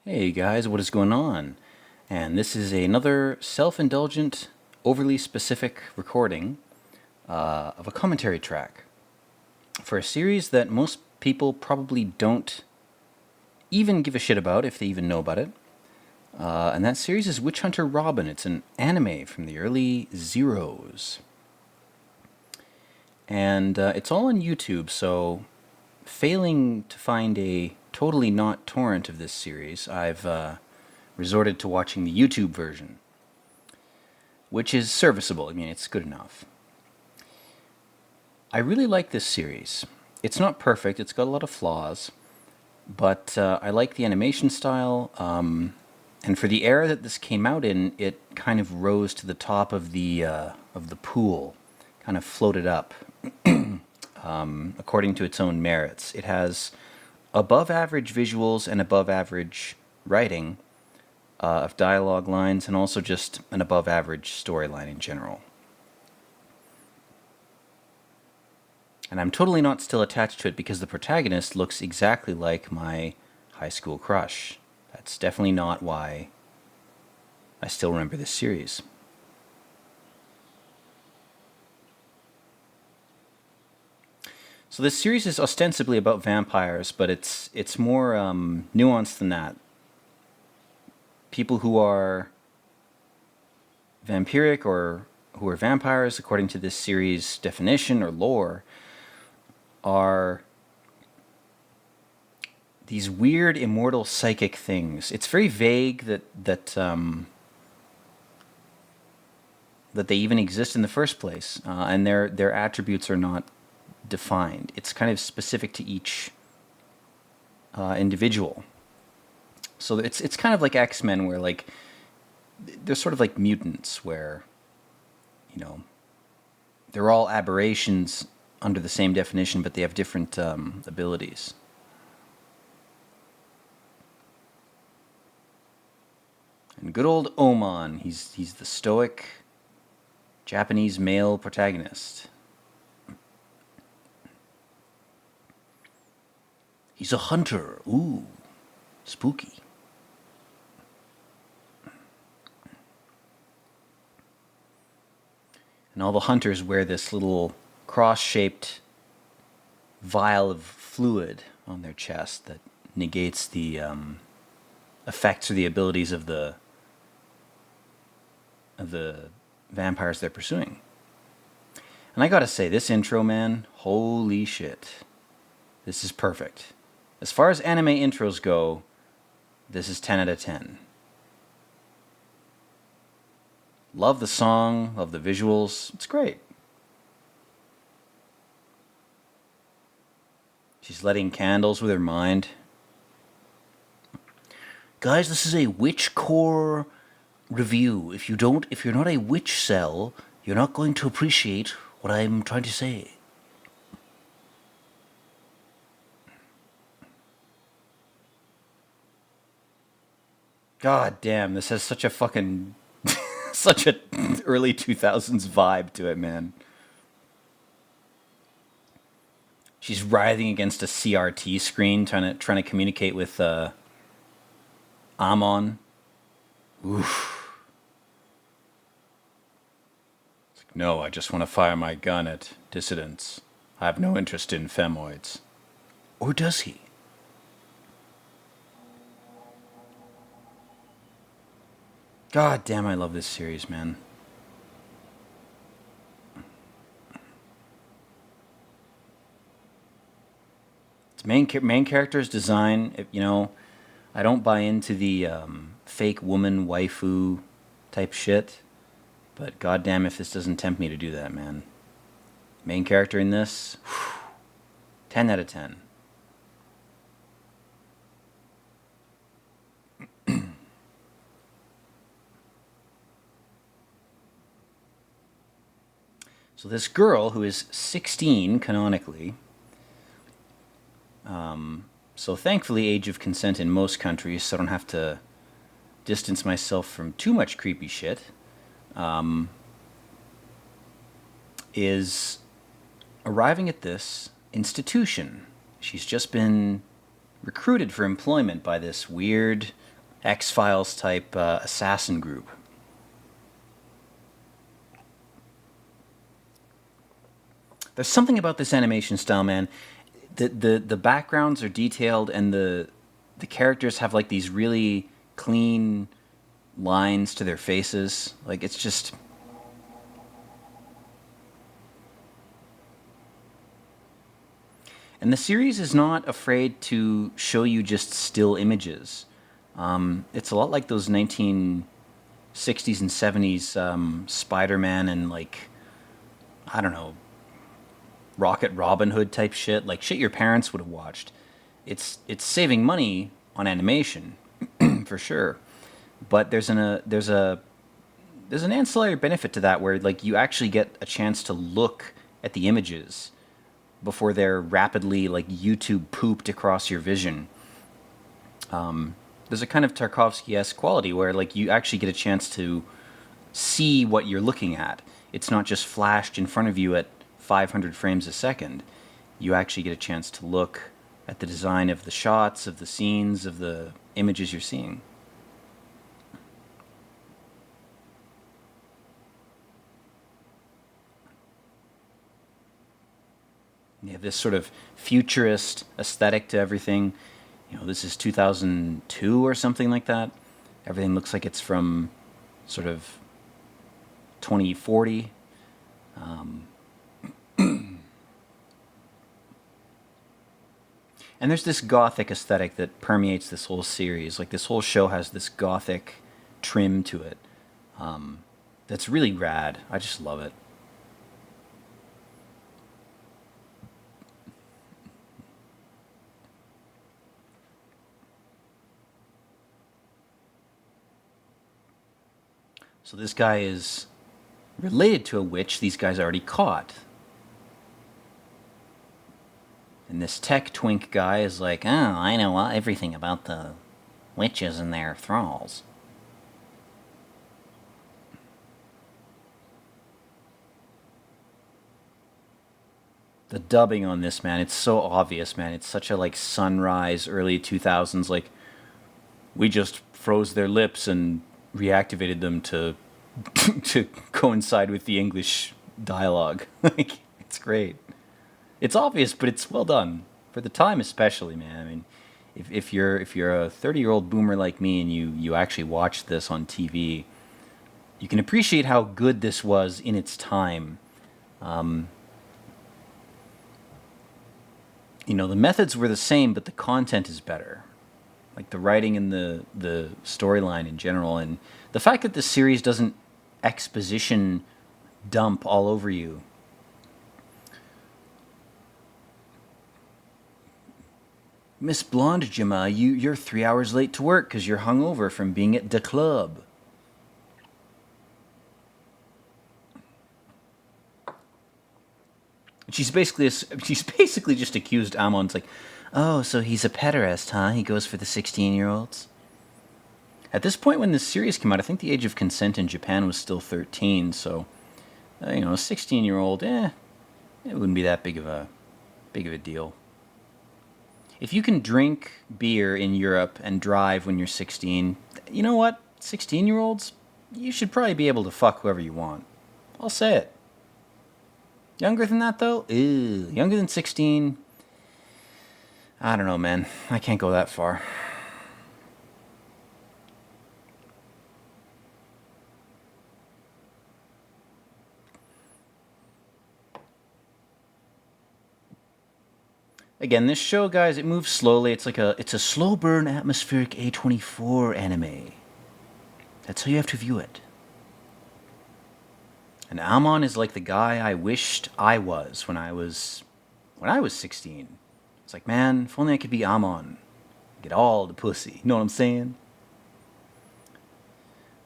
Hey guys, what is going on? And this is another self-indulgent, overly specific recording of a commentary track for a series that most people probably don't even give a shit about, if they even know about it. And that series is Witch Hunter Robin. It's an anime from the early zeros. And it's all on YouTube, so failing to find a totally not torrent of this series, I've resorted to watching the YouTube version, which is serviceable. I mean, it's good enough. I really like this series. It's not perfect, it's got a lot of flaws, but I like the animation style, and for the era that this came out in, it kind of rose to the top of the pool, kind of floated up, according to its own merits. It has above average visuals and above average writing of dialogue lines, and also just an above average storyline in general. And I'm totally not still attached to it because the protagonist looks exactly like my high school crush. That's definitely not why I still remember this series. So this series is ostensibly about vampires, but it's more nuanced than that. People who are vampiric or who are vampires, according to this series' definition or lore, are these weird immortal psychic things. It's very vague that they even exist in the first place, and their attributes are not defined. It's kind of specific to each individual. So it's kind of like X-Men, where like they're sort of like mutants, where they're all aberrations under the same definition, but they have different abilities. And good old Oman, he's the stoic Japanese male protagonist. He's a hunter. Ooh, spooky. And all the hunters wear this little cross-shaped vial of fluid on their chest that negates the effects or the abilities of the vampires they're pursuing. And I gotta say, this intro, man, holy shit. This is perfect. As far as anime intros go, this is 10 out of 10. Love the song, love the visuals. It's great. She's lighting candles with her mind. Guys, this is a witchcore review. If you're not a witchcel, you're not going to appreciate what I'm trying to say. God damn, this has such a fucking such a early 2000s vibe to it, man. She's writhing against a CRT screen, trying to communicate with Amon. Oof. It's like, no, I just want to fire my gun at dissidents. I have no interest in femoids. Or does he? God damn, I love this series, man. Its main character's design, I don't buy into the fake woman waifu type shit, but goddamn if this doesn't tempt me to do that, man. Main character in this, 10 out of 10. So this girl, who is 16 canonically, so thankfully age of consent in most countries, so I don't have to distance myself from too much creepy shit, is arriving at this institution. She's just been recruited for employment by this weird X-Files type assassin group. There's something about this animation style, man. The backgrounds are detailed, and the characters have like these really clean lines to their faces. Like, it's just... And the series is not afraid to show you just still images. It's a lot like those 1960s and 70s Spider-Man and, like, I don't know, Rocket Robin Hood type shit. Like, shit your parents would have watched. It's saving money on animation, for sure. But there's an ancillary benefit to that where, like, you actually get a chance to look at the images before they're rapidly, like, YouTube pooped across your vision. There's a kind of Tarkovsky-esque quality where, like, you actually get a chance to see what you're looking at. It's not just flashed in front of you at 500 frames a second. You actually get a chance to look at the design of the shots, of the scenes, of the images you're seeing. You have this sort of futurist aesthetic to everything. You know, this is 2002 or something like that. Everything looks like it's from sort of 2040. And there's this gothic aesthetic that permeates this whole series. Like, this whole show has this gothic trim to it. That's really rad. I just love it. So this guy is related to a witch these guys already caught. And this tech twink guy is like, oh, I know everything about the witches and their thralls. The dubbing on this, man, it's so obvious, man. It's such a, like, Sunrise, early 2000s, like, we just froze their lips and reactivated them to to coincide with the English dialogue. Like, it's great. It's obvious, but it's well done for the time, especially, man. I mean, if you're a 30-year-old boomer like me and you actually watch this on TV, you can appreciate how good this was in its time. You know, the methods were the same, but the content is better. Like, the writing and the storyline in general, and the fact that the series doesn't exposition dump all over you. Miss Blonde Gemma, you're 3 hours late to work because you're hungover from being at the club. She's basically just accused Amon. It's like, oh, so he's a pederast, huh? He goes for the 16-year-olds. At this point, when this series came out, I think the age of consent in Japan was still 13. So, you know, a 16-year-old, it wouldn't be that big of a deal. If you can drink beer in Europe and drive when you're 16, you know what? 16-year-olds, you should probably be able to fuck whoever you want. I'll say it. Younger than that, though? Ew. Younger than 16? I don't know, man. I can't go that far. Again, this show, guys, it moves slowly. It's a slow burn, atmospheric A24 anime. That's how you have to view it. And Amon is like the guy I wished I was when I was 16. It's like, man, if only I could be Amon. Get all the pussy. You know what I'm saying?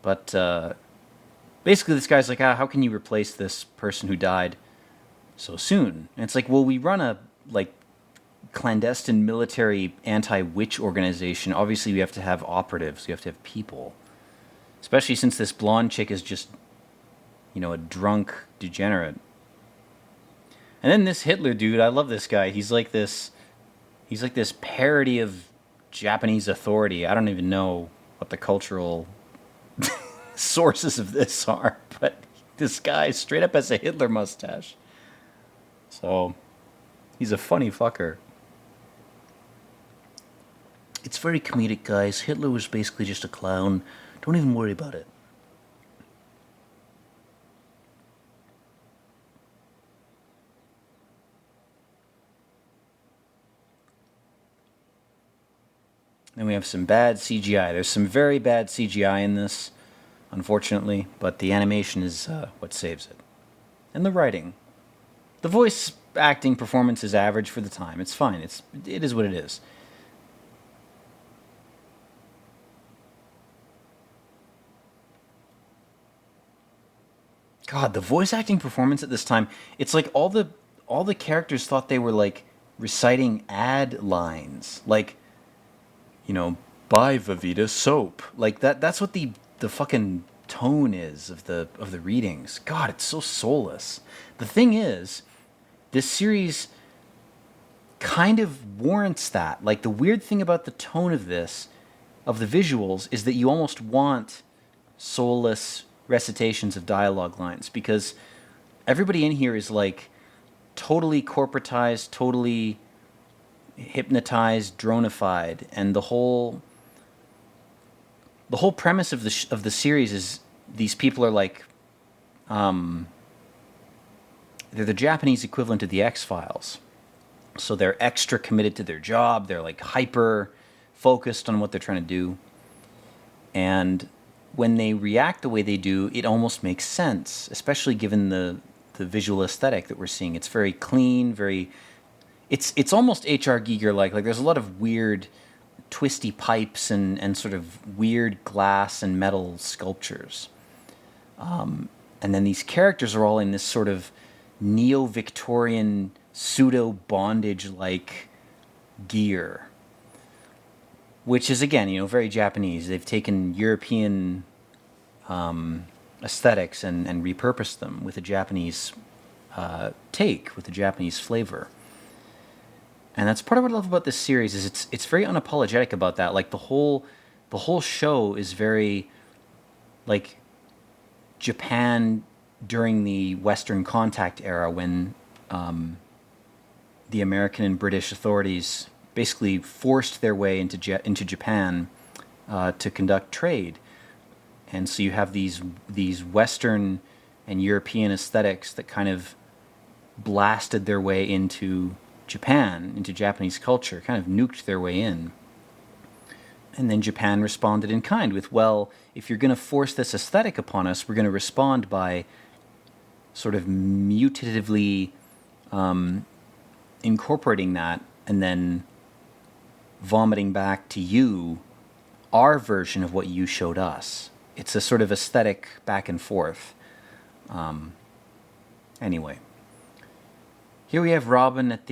But basically this guy's like, how can you replace this person who died so soon? And it's like, well, we run a, like, clandestine military anti-witch organization. Obviously we have to have operatives. We have to have people. Especially since this blonde chick is just, you know, a drunk degenerate. And then this Hitler dude, I love this guy. He's like this parody of Japanese authority. I don't even know what the cultural sources of this are, but this guy straight up has a Hitler mustache. So, he's a funny fucker. It's very comedic, guys. Hitler was basically just a clown. Don't even worry about it. Then we have some bad CGI. There's some very bad CGI in this, unfortunately, but the animation is what saves it. And the writing. The voice acting performance is average for the time. It's fine. It is what it is. God, the voice acting performance at this time, it's like all the characters thought they were like reciting ad lines. Like, you know, buy Vavita soap. Like that's what the fucking tone is of the readings. God, it's so soulless. The thing is, this series kind of warrants that. Like, the weird thing about the tone of this, of the visuals, is that you almost want soulless recitations of dialogue lines, because everybody in here is like totally corporatized, totally hypnotized, dronified, and the whole premise of the series is these people are like they're the Japanese equivalent of the X-Files. So they're extra committed to their job. They're like hyper focused on what they're trying to do. And when they react the way they do, it almost makes sense, especially given the visual aesthetic that we're seeing. It's very clean, very... It's almost H.R. Giger-like. Like, there's a lot of weird twisty pipes and sort of weird glass and metal sculptures. And then these characters are all in this sort of neo-Victorian pseudo-bondage-like gear, which is, again, you know, very Japanese. They've taken European aesthetics and repurposed them with a Japanese take, with a Japanese flavor. And that's part of what I love about this series, is it's very unapologetic about that. Like, the whole show is very like Japan during the Western contact era, when the American and British authorities basically forced their way into Japan to conduct trade. And so you have these Western and European aesthetics that kind of blasted their way into Japan, into Japanese culture, kind of nuked their way in. And then Japan responded in kind with, well, if you're going to force this aesthetic upon us, we're going to respond by sort of mutatively incorporating that and then vomiting back to you our version of what you showed us. It's a sort of aesthetic back and forth. Anyway. Here we have Robin at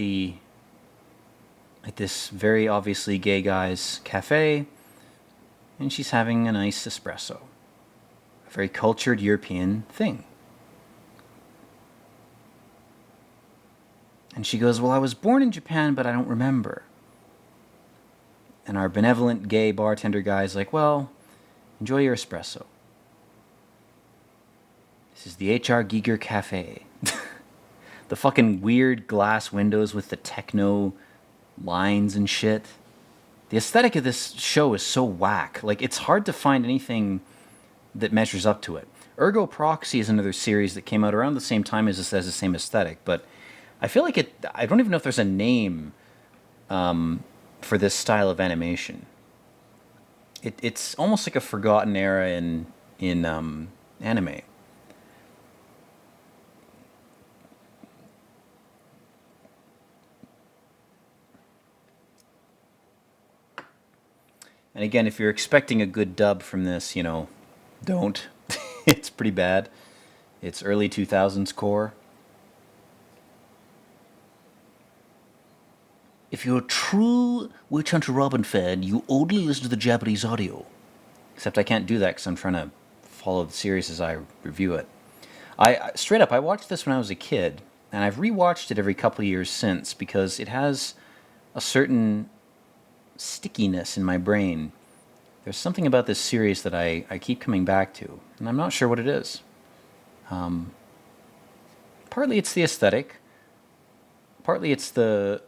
this very obviously gay guy's cafe, and she's having a nice espresso. A very cultured European thing. And she goes, well, I was born in Japan, but I don't remember. And our benevolent gay bartender guy's like, well, enjoy your espresso. This is the H.R. Giger Cafe. The fucking weird glass windows with the techno lines and shit. The aesthetic of this show is so whack. Like, it's hard to find anything that measures up to it. Ergo Proxy is another series that came out around the same time as this, has the same aesthetic, but I feel like I don't even know if there's a name for this style of animation. It's almost like a forgotten era in anime. And again, if you're expecting a good dub from this, you know, don't. It's pretty bad. It's early 2000s core. If you're a true Witch Hunter Robin fan, you only listen to the Japanese audio. Except I can't do that because I'm trying to follow the series as I review it. Straight up, I watched this when I was a kid, and I've rewatched it every couple of years since because it has a certain stickiness in my brain. there's something about this series that I keep coming back to, and I'm not sure what it is. Partly it's the aesthetic, partly it's the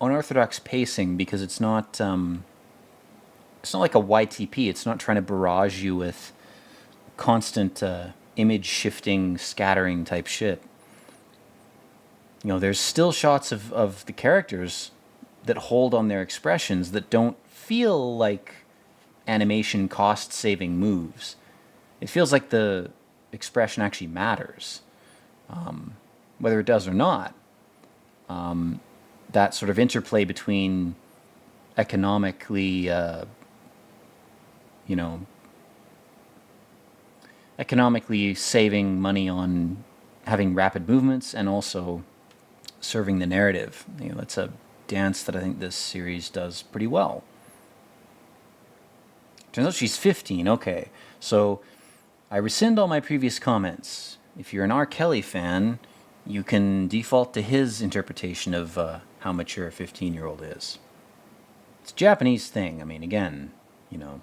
unorthodox pacing, because it's not like a YTP. It's not trying to barrage you with constant image shifting, scattering type shit. You know, there's still shots of the characters that hold on their expressions that don't feel like animation cost saving moves. It feels like the expression actually matters. Whether it does or not, that sort of interplay between economically, economically saving money on having rapid movements and also serving the narrative. You know, that's a dance that I think this series does pretty well. Turns out she's 15. Okay, so I rescind all my previous comments. If you're an R. Kelly fan, you can default to his interpretation of how mature a 15-year-old is. It's a Japanese thing. I mean, again, you know,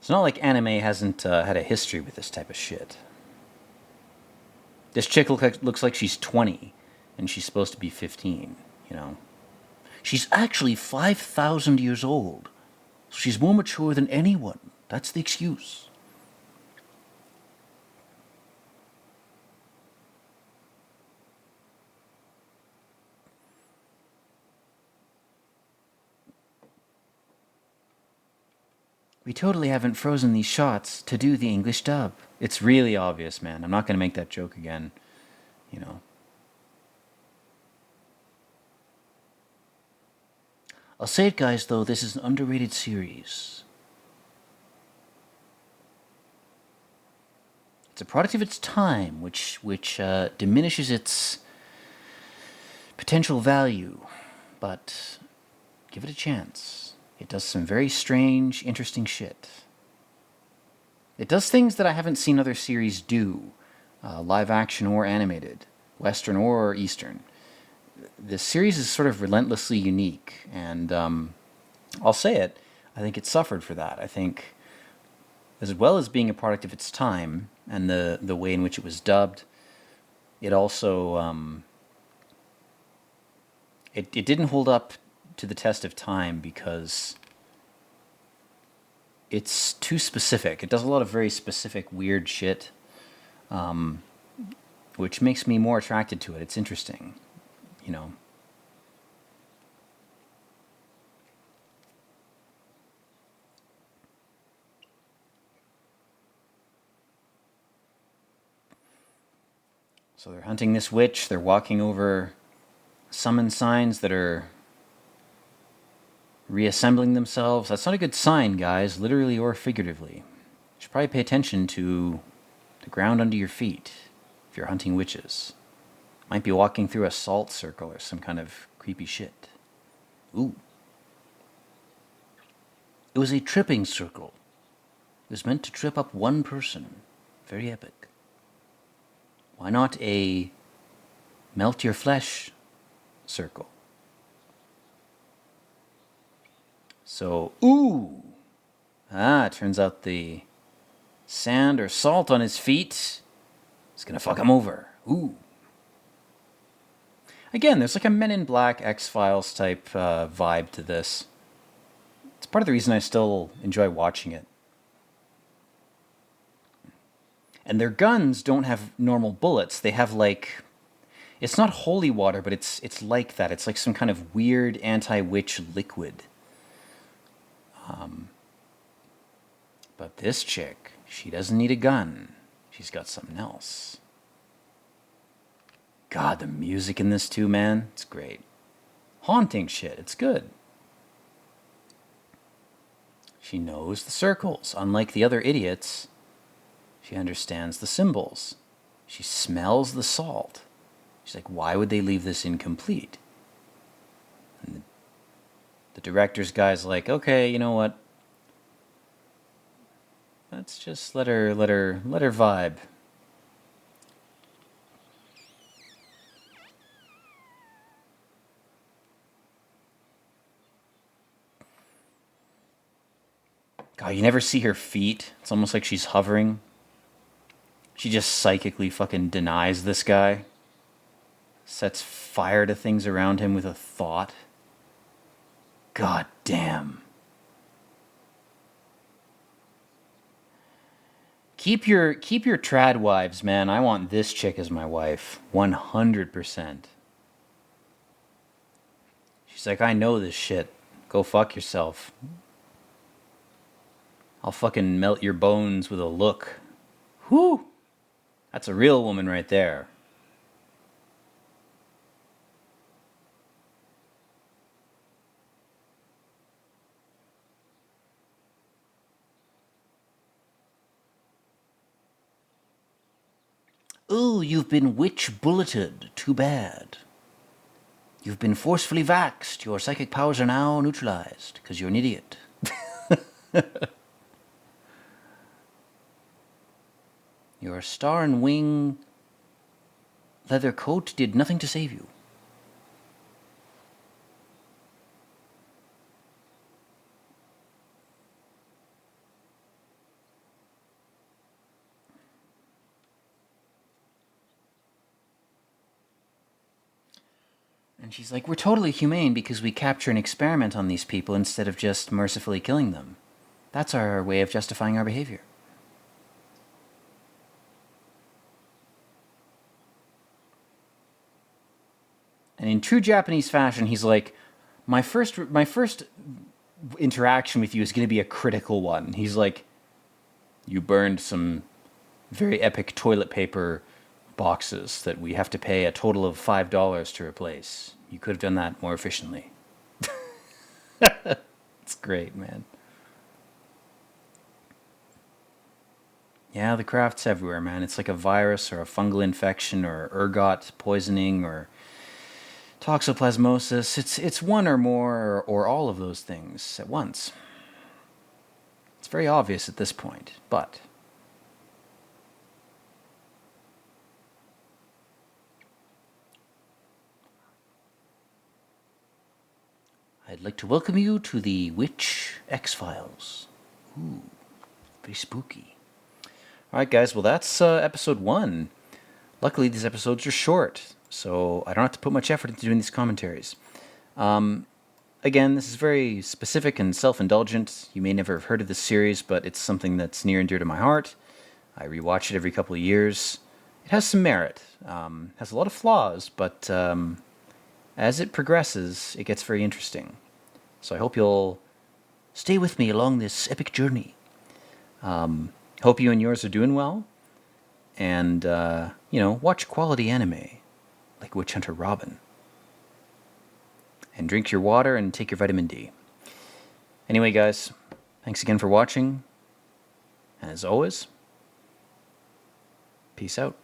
it's not like anime hasn't had a history with this type of shit. This chick looks like she's 20, and she's supposed to be 15, you know. She's actually 5,000 years old. So she's more mature than anyone. That's the excuse. We totally haven't frozen these shots to do the English dub. It's really obvious, man. I'm not going to make that joke again, you know. I'll say it, guys, though, this is an underrated series. It's a product of its time, which diminishes its potential value, but give it a chance. It does some very strange, interesting shit. It does things that I haven't seen other series do, live action or animated, Western or Eastern. This series is sort of relentlessly unique, and I'll say it, I think it suffered for that. I think, as well as being a product of its time and the way in which it was dubbed, it also it didn't hold up to the test of time because it's too specific. It does a lot of very specific, weird shit, which makes me more attracted to it. It's interesting, you know. So they're hunting this witch. They're walking over summon signs that are reassembling themselves. That's not a good sign, guys, literally or figuratively. You should probably pay attention to the ground under your feet if you're hunting witches. Might be walking through a salt circle or some kind of creepy shit. Ooh. It was a tripping circle. It was meant to trip up one person. Very epic. Why not a melt your flesh circle? So, ooh! Ah, it turns out the sand or salt on his feet is gonna fuck him over. Ooh. Again, there's like a Men in Black, X-Files type vibe to this. It's part of the reason I still enjoy watching it. And their guns don't have normal bullets. They have like, it's not holy water, but it's like that. It's like some kind of weird anti-witch liquid. But this chick, she doesn't need a gun. She's got something else. God, the music in this too, man. It's great. Haunting shit. It's good. She knows the circles. Unlike the other idiots, she understands the symbols. She smells the salt. She's like, why would they leave this incomplete? And the director's guy's like, okay, you know what? Let's just let her vibe. God, you never see her feet. It's almost like she's hovering. She just psychically fucking denies this guy. Sets fire to things around him with a thought. God damn. Keep your trad wives, man. I want this chick as my wife. 100%. She's like, I know this shit. Go fuck yourself. I'll fucking melt your bones with a look. Whew. That's a real woman right there. Oh, you've been witch bulleted. Too bad. You've been forcefully vaxxed. Your psychic powers are now neutralized, because you're an idiot. Your star and wing leather coat did nothing to save you. And she's like, we're totally humane because we capture and experiment on these people instead of just mercifully killing them. That's our way of justifying our behavior. And in true Japanese fashion, he's like, my first interaction with you is going to be a critical one. He's like, you burned some very epic toilet paper boxes that we have to pay a total of $5 to replace. You could have done that more efficiently. It's great, man. Yeah, the craft's everywhere, man. It's like a virus or a fungal infection or ergot poisoning or toxoplasmosis. It's one or more or all of those things at once. It's very obvious at this point, but I'd like to welcome you to the Witch X-Files. Ooh, very spooky. All right, guys. Well, that's episode 1. Luckily, these episodes are short, so I don't have to put much effort into doing these commentaries. Again, this is very specific and self-indulgent. You may never have heard of this series, but it's something that's near and dear to my heart. I rewatch it every couple of years. It has some merit. Has a lot of flaws, but as it progresses, it gets very interesting. So I hope you'll stay with me along this epic journey. Hope you and yours are doing well. And, watch quality anime, like Witch Hunter Robin. And drink your water and take your vitamin D. Anyway, guys, thanks again for watching. And as always, peace out.